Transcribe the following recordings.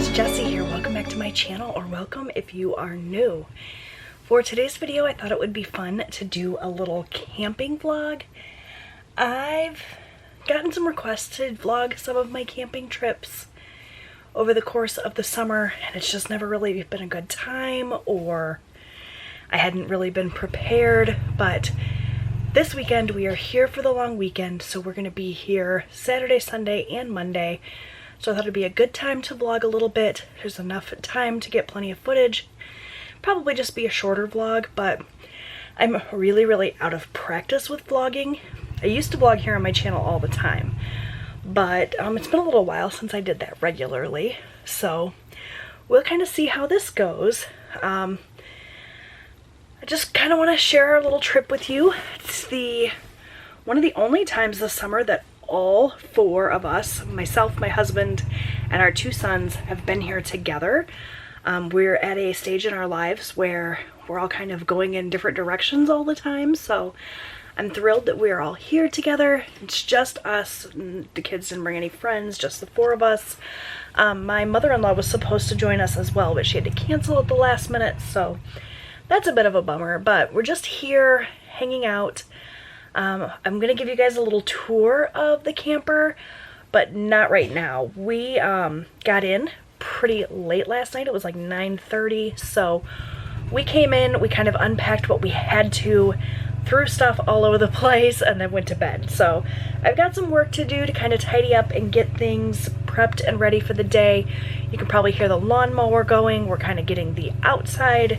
it's Jessie here. Welcome back to my channel, or welcome if you are new. For today's video, I thought it would be fun to do a little camping vlog. I've gotten some requests to vlog some of my camping trips over the course of the summer, and it's just never really been a good time, or I hadn't really been prepared. But this weekend we are here for the long weekend, so we're going to be here Saturday, Sunday, and Monday. So I thought it'd be a good time to vlog a little bit. There's enough time to get plenty of footage. Probably just be a shorter vlog, but I'm really out of practice with vlogging. I used to vlog here on my channel all the time, but it's been a little while since I did that regularly. So we'll kind of see how this goes. I just kind of want to share our little trip with you. It's one of the only times this summer that all four of us, myself, my husband, and our two sons, have been here together. We're at a stage in our lives where we're all kind of going in different directions all the time, so I'm thrilled that we're all here together. It's just us. The kids didn't bring any friends, just the four of us. My mother-in-law was supposed to join us as well, but she had to cancel at the last minute, so that's a bit of a bummer. But we're just here hanging out. I'm gonna give you guys a little tour of the camper, but not right now. We got in pretty late last night. It was like 9:30, so we came in, we kind of unpacked what we had to, threw stuff all over the place, and then went to bed. So I've got some work to do to kind of tidy up and get things prepped and ready for the day. You can probably hear the lawnmower going. We're kind of getting the outside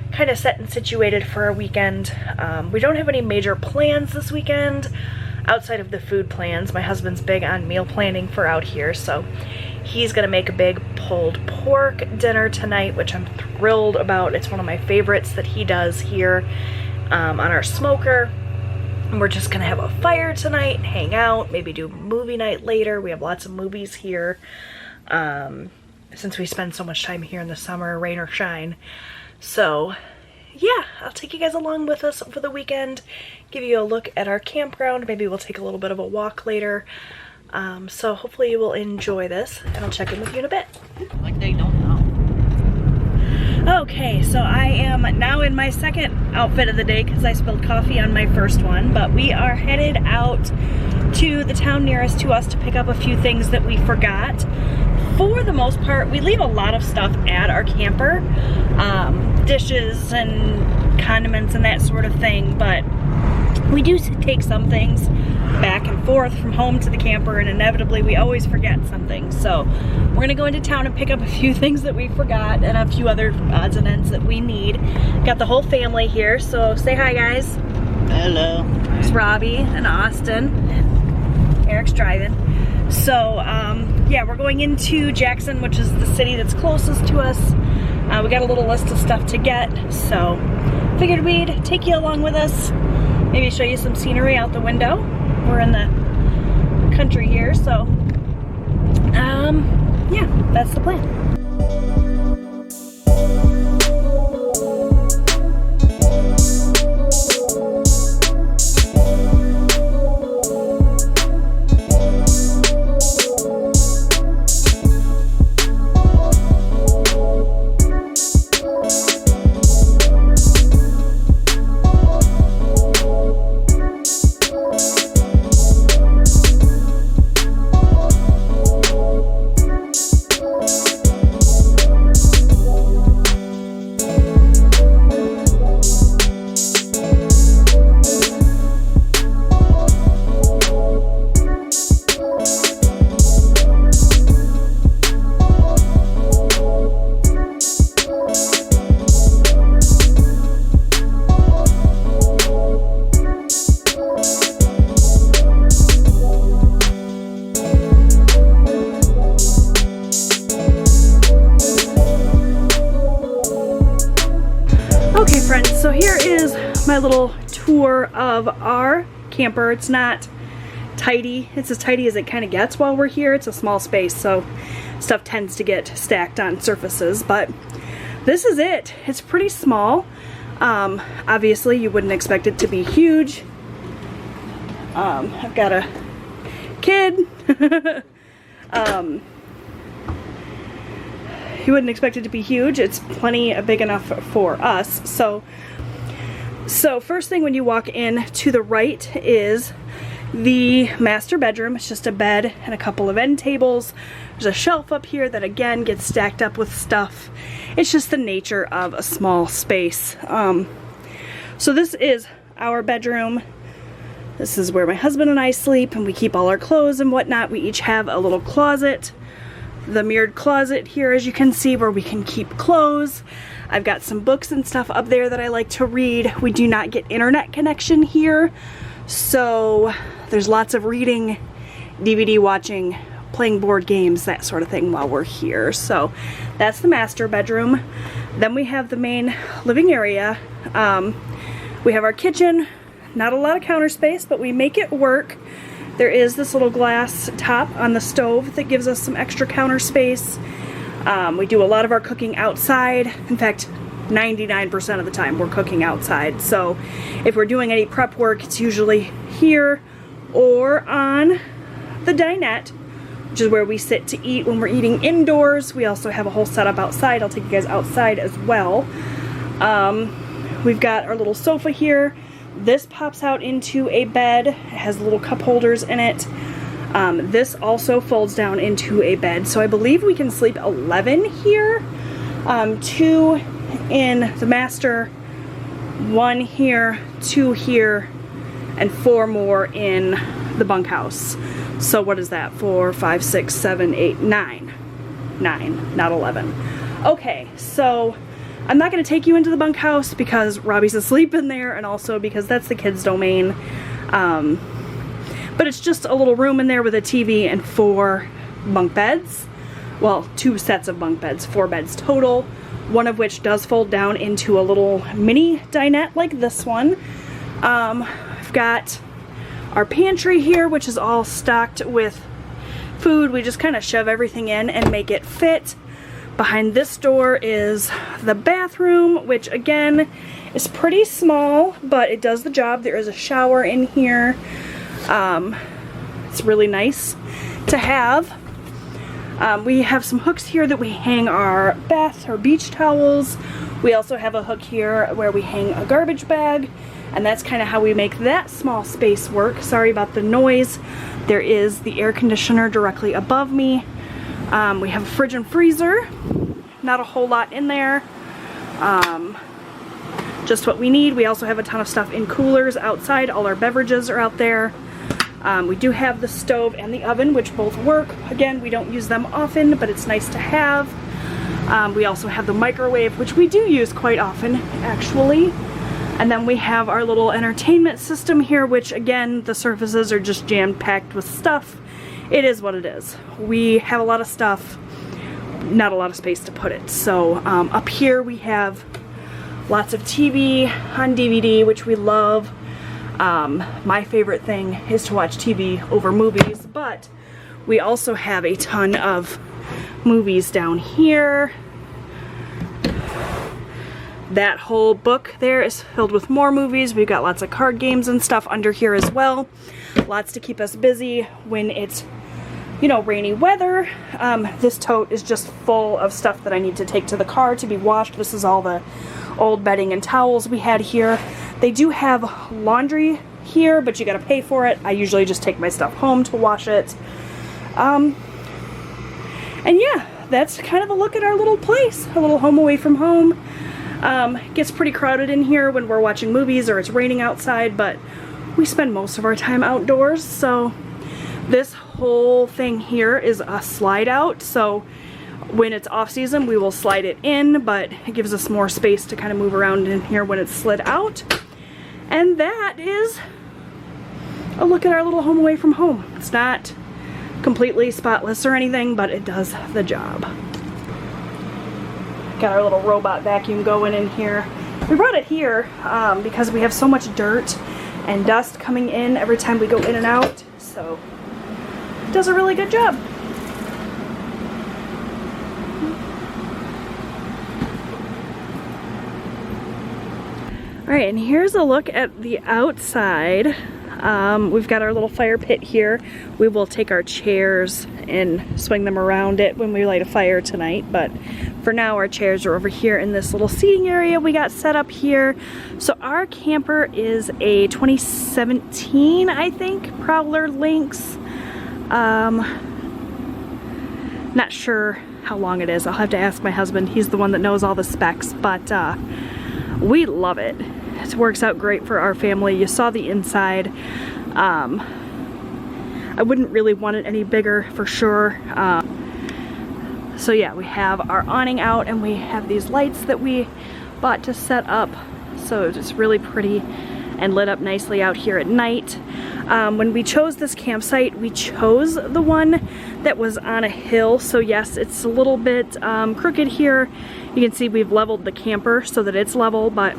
kind of set and situated for our weekend. We don't have any major plans this weekend outside of the food plans. My husband's big on meal planning for out here, so he's gonna make a big pulled pork dinner tonight, which I'm thrilled about. It's one of my favorites that he does here on our smoker. And we're just gonna have a fire tonight, hang out, maybe do movie night later. We have lots of movies here since we spend so much time here in the summer, rain or shine. So yeah, I'll take you guys along with us for the weekend, give you a look at our campground. Maybe we'll take a little bit of a walk later. So hopefully you will enjoy this, and I'll check in with you in a bit. Like they don't know. Okay, so I am now in my second outfit of the day because I spilled coffee on my first one, but we are headed out to the town nearest to us to pick up a few things that we forgot. For the most part, we leave a lot of stuff at our camper, dishes and condiments and that sort of thing, but we do take some things back and forth from home to the camper, and inevitably we always forget something. So we're gonna go into town and pick up a few things that we forgot and a few other odds and ends that we need. Got the whole family here, so say hi, guys. Hello. It's Robbie and Austin. Eric's driving. So yeah, we're going into Jackson, which is the city that's closest to us. We got a little list of stuff to get, so figured we'd take you along with us, maybe show you some scenery out the window. We're in the country here, so yeah, that's the plan. Okay friends, so here is my little tour of our camper. It's not tidy. It's as tidy as it kind of gets while we're here. It's a small space, so stuff tends to get stacked on surfaces, but this is it. It's pretty small. Obviously you wouldn't expect it to be huge. I've got a kid. you wouldn't expect it to be huge. It's plenty big enough for us. So first thing when you walk in, to the right is the master bedroom. It's just a bed and a couple of end tables. There's a shelf up here that again gets stacked up with stuff. It's just the nature of a small space. So this is our bedroom. This is where my husband and I sleep, and we keep all our clothes and whatnot. We each have a little closet. The mirrored closet here, as you can see, where we can keep clothes. I've got some books and stuff up there that I like to read. We do not get internet connection here, so there's lots of reading, DVD watching, playing board games, that sort of thing while we're here. So that's the master bedroom. Then we have the main living area. We have our kitchen. Not a lot of counter space, but we make it work. There is this little glass top on the stove that gives us some extra counter space. We do a lot of our cooking outside. In fact, 99% of the time we're cooking outside. So if we're doing any prep work, it's usually here or on the dinette, which is where we sit to eat when we're eating indoors. We also have a whole setup outside. I'll take you guys outside as well. We've got our little sofa here. This pops out into a bed. It has little cup holders in it. This also folds down into a bed. So I believe we can sleep 11 here. 2 in the master, 1 here, 2 here, and 4 more in the bunkhouse. So what is that? 4, 5, 6, 7, 8, 9. 9, not 11. Okay, so I'm not going to take you into the bunkhouse because Robbie's asleep in there, and also because that's the kids' domain. But it's just a little room in there with a TV and 4 bunk beds. Well, 2 sets of bunk beds, 4 beds total. One of which does fold down into a little mini dinette like this one. I've got our pantry here, which is all stocked with food. We just kind of shove everything in and make it fit. Behind this door is the bathroom, which again is pretty small, but it does the job. There is a shower in here. It's really nice to have. We have some hooks here that we hang our bath or beach towels. We also have a hook here where we hang a garbage bag, and that's kind of how we make that small space work. Sorry about the noise. There is the air conditioner directly above me. We have a fridge and freezer. Not a whole lot in there. Just what we need. We also have a ton of stuff in coolers outside. All our beverages are out there. We do have the stove and the oven, which both work. Again, we don't use them often, but it's nice to have. We also have the microwave, which we do use quite often, actually. And then we have our little entertainment system here, which again, the surfaces are just jam-packed with stuff. It is what it is. We have a lot of stuff, not a lot of space to put it. So up here we have lots of TV on DVD, which we love. My favorite thing is to watch TV over movies, but we also have a ton of movies down here. That whole book there is filled with more movies. We've got lots of card games and stuff under here as well. Lots to keep us busy when it's, you know, rainy weather. This tote is just full of stuff that I need to take to the car to be washed. This is all the old bedding and towels we had here. They do have laundry here, but you gotta pay for it. I usually just take my stuff home to wash it. And yeah, that's kind of a look at our little place, a little home away from home. It gets pretty crowded in here when we're watching movies or it's raining outside, but we spend most of our time outdoors. So this whole thing here is a slide out, so when it's off season we will slide it in, but it gives us more space to kind of move around in here when it's slid out. And that is a look at our little home away from home. It's not completely spotless or anything, but it does the job. Got our little robot vacuum going in here. We brought it here because we have so much dirt and dust coming in every time we go in and out, so it does a really good job. Alright, and here's a look at the outside We've got our little fire pit here. We will take our chairs and swing them around it when we light a fire tonight, but for now our chairs are over here in this little seating area we got set up here. So our camper is a 2017, I think, Prowler Lynx. Not sure how long it is. I'll have to ask my husband. He's the one that knows all the specs, but we love it. It works out great for our family. You saw the inside. I wouldn't really want it any bigger for sure. So yeah, we have our awning out and we have these lights that we bought to set up. So it's really pretty and lit up nicely out here at night. When we chose this campsite, we chose the one that was on a hill. So yes, it's a little bit crooked here. You can see we've leveled the camper so that it's level, but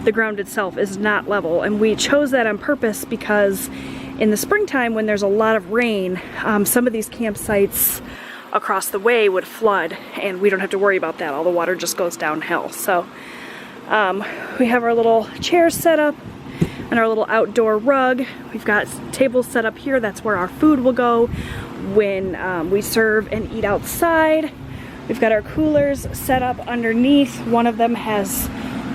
the ground itself is not level. And we chose that on purpose because in the springtime when there's a lot of rain, some of these campsites across the way would flood and we don't have to worry about that. All the water just goes downhill. So we have our little chairs set up and our little outdoor rug. We've got tables set up here. That's where our food will go when we serve and eat outside. We've got our coolers set up underneath. One of them has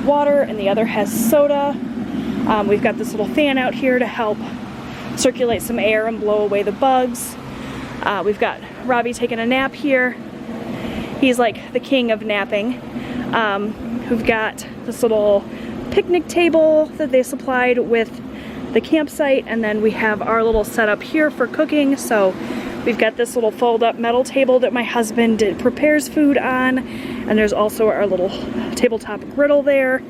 water and the other has soda. We've got this little fan out here to help circulate some air and blow away the bugs. We've got Robbie taking a nap here. He's like the king of napping. We've got this little picnic table that they supplied with the campsite, and then we have our little setup here for cooking. So we've got this little fold-up metal table that my husband prepares food on, and there's also our little tabletop griddle there.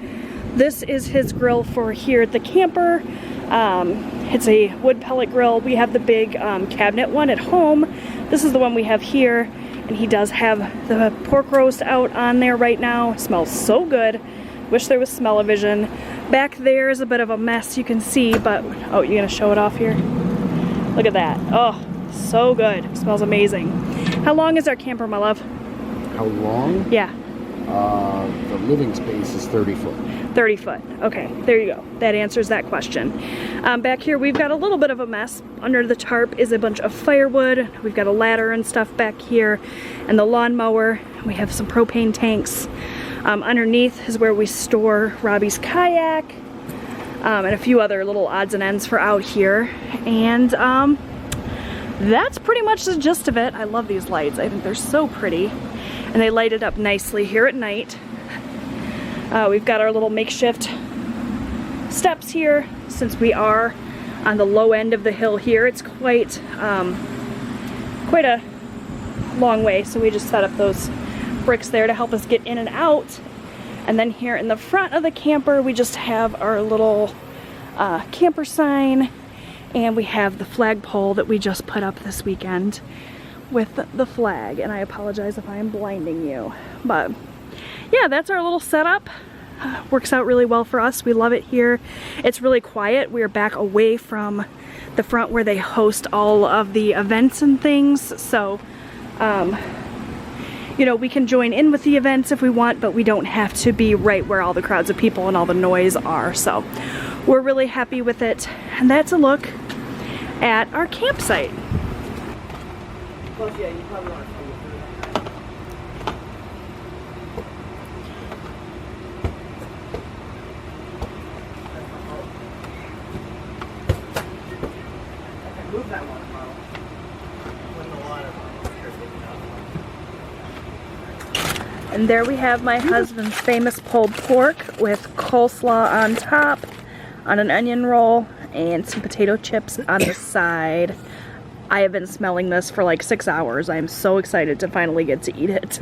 This is his grill for here at the camper. It's a wood pellet grill. We have the big cabinet one at home. This is the one we have here, and he does have the pork roast out on there right now. It smells so good. Wish there was smell-o-vision. Back there is a bit of a mess, you can see, but oh, you're gonna show it off here? Look at that. Oh, so good. It smells amazing. How long is our camper, my love? How long? Yeah. The living space is 30 foot. 30 foot. Okay, there you go. That answers that question. Back here we've got a little bit of a mess. Under the tarp is a bunch of firewood. We've got a ladder and stuff back here, and the lawnmower. We have some propane tanks. Underneath is where we store Robbie's kayak, and a few other little odds and ends for out here. And that's pretty much the gist of it. I love these lights. I think they're so pretty, and they light it up nicely here at night. We've got our little makeshift steps here. Since we are on the low end of the hill here, it's quite a long way, so we just set up those bricks there to help us get in and out. And then here in the front of the camper we just have our little camper sign, and we have the flagpole that we just put up this weekend with the flag. And I apologize if I am blinding you, but yeah, that's our little setup. Works out really well for us. We love it here. It's really quiet. We are back away from the front where they host all of the events and things, so you know, we can join in with the events if we want, but we don't have to be right where all the crowds of people and all the noise are. So we're really happy with it. And that's a look at our campsite. Plus, yeah, you probably want to come with move that one. And there we have my husband's famous pulled pork with coleslaw on top, on an onion roll, and some potato chips on the side. I have been smelling this for like 6 hours. I am so excited to finally get to eat it.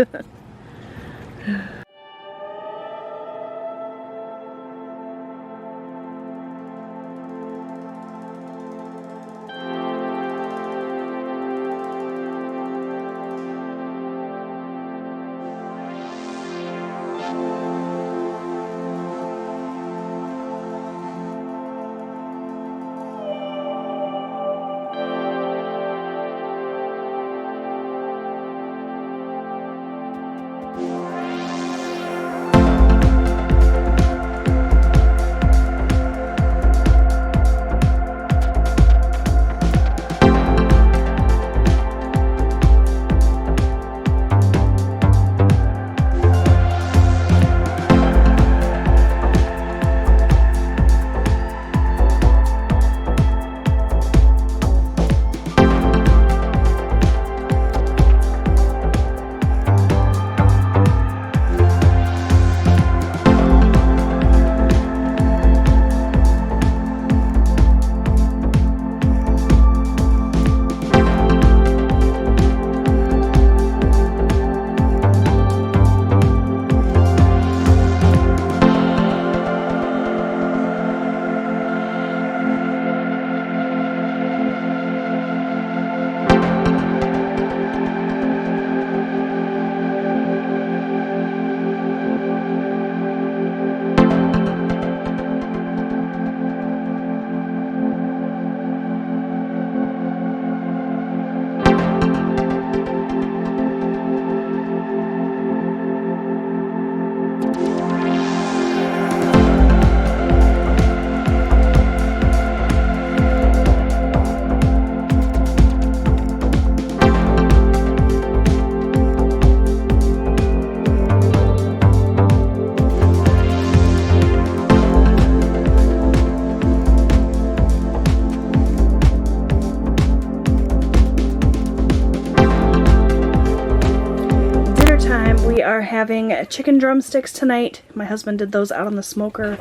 having chicken drumsticks tonight. My husband did those out on the smoker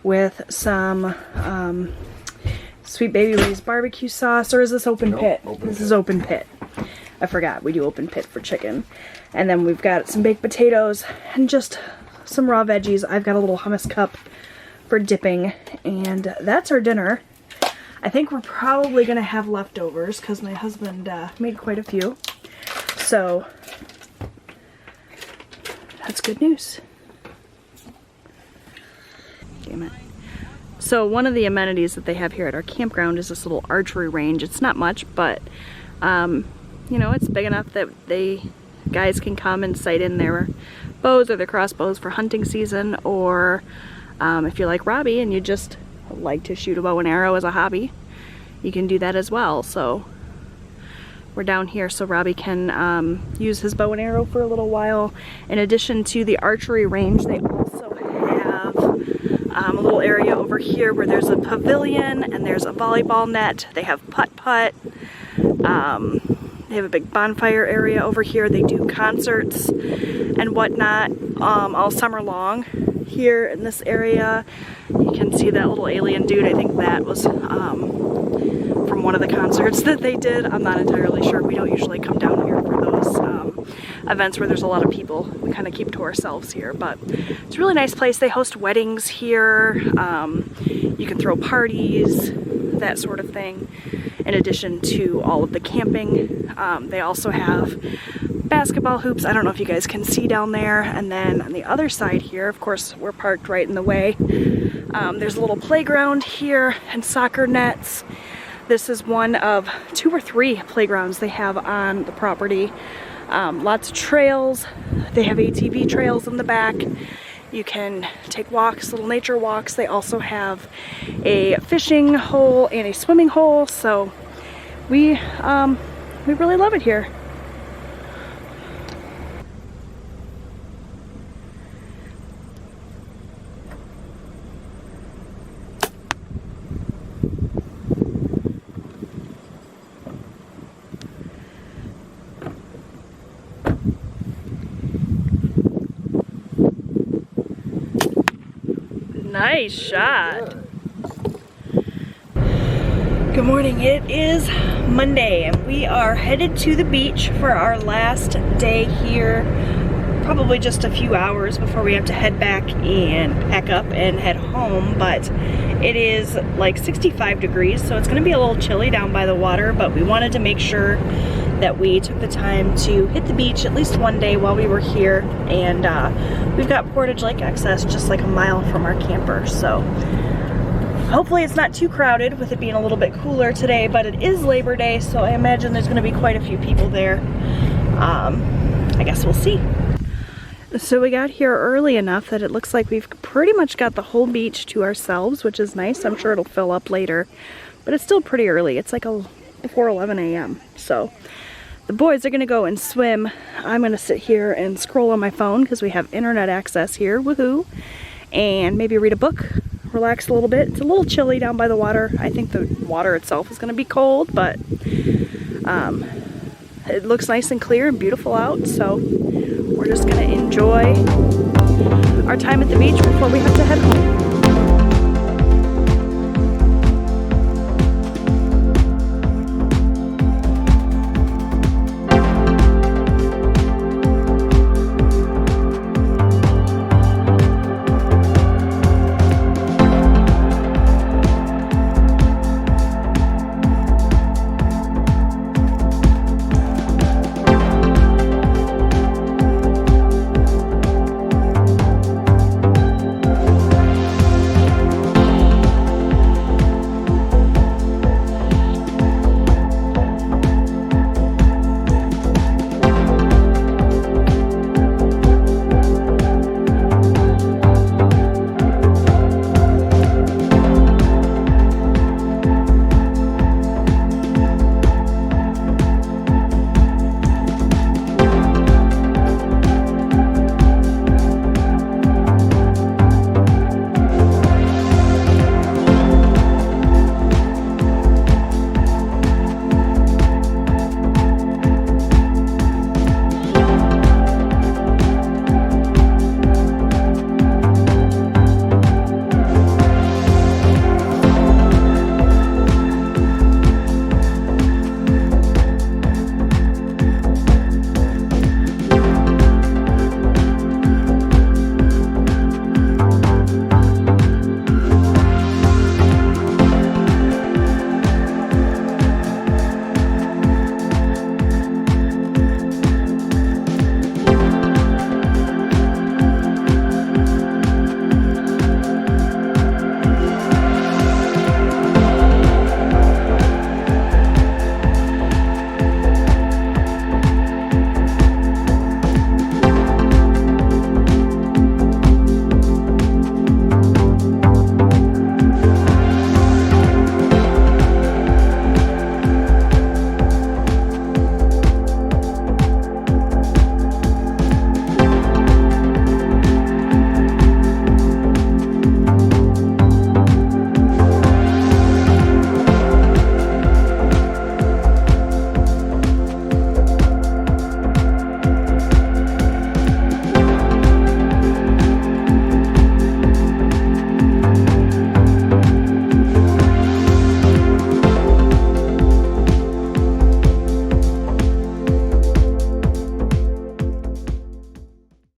with some Sweet Baby Ray's barbecue sauce. Or is this open pit? This is open pit. I forgot, we do open pit for chicken. And then we've got some baked potatoes and just some raw veggies. I've got a little hummus cup for dipping, and that's our dinner. I think we're probably gonna have leftovers because my husband made quite a few. So that's good news. Damn it. So one of the amenities that they have here at our campground is this little archery range. It's not much, but you know, it's big enough that guys can come and sight in their bows or their crossbows for hunting season, or if you're like Robbie and you just like to shoot a bow and arrow as a hobby, you can do that as well. So we're down here so Robbie can use his bow and arrow for a little while. In addition to the archery range, they also have a little area over here where there's a pavilion and there's a volleyball net. They have putt-putt. They have a big bonfire area over here. They do concerts and whatnot all summer long here in this area. You can see that little alien dude. I think that was from one of the concerts that they did. I'm not entirely sure. We don't usually come down here for those events where there's a lot of people. We kind of keep to ourselves here, but it's a really nice place. They host weddings here. You can throw parties, that sort of thing. In addition to all of the camping, they also have basketball hoops. I don't know if you guys can see down there. And then on the other side here, of course, we're parked right in the way. There's a little playground here and soccer nets. This is one of 2 or 3 playgrounds they have on the property. Lots of trails. They have ATV trails in the back. You can take walks, little nature walks. They also have a fishing hole and a swimming hole, so we really love it here. Nice shot. Good morning. It is Monday and we are headed to the beach for our last day here. Probably just a few hours before we have to head back and pack up and head home, but it is like 65 degrees, so it's going to be a little chilly down by the water, but we wanted to make sure that we took the time to hit the beach at least one day while we were here. And we've got Portage Lake access just like a mile from our camper, so hopefully it's not too crowded with it being a little bit cooler today, but it is Labor Day, so I imagine there's going to be quite a few people there. I guess we'll see. So we got here early enough that it looks like we've pretty much got the whole beach to ourselves, which is nice. I'm sure it'll fill up later, but it's still pretty early. It's like before 11 a.m. So the boys are gonna go and swim. I'm gonna sit here and scroll on my phone because we have internet access here, woohoo, and maybe read a book, relax a little bit. It's a little chilly down by the water. I think the water itself is gonna be cold, but it looks nice and clear and beautiful out, so we're just gonna enjoy our time at the beach before we have to head home.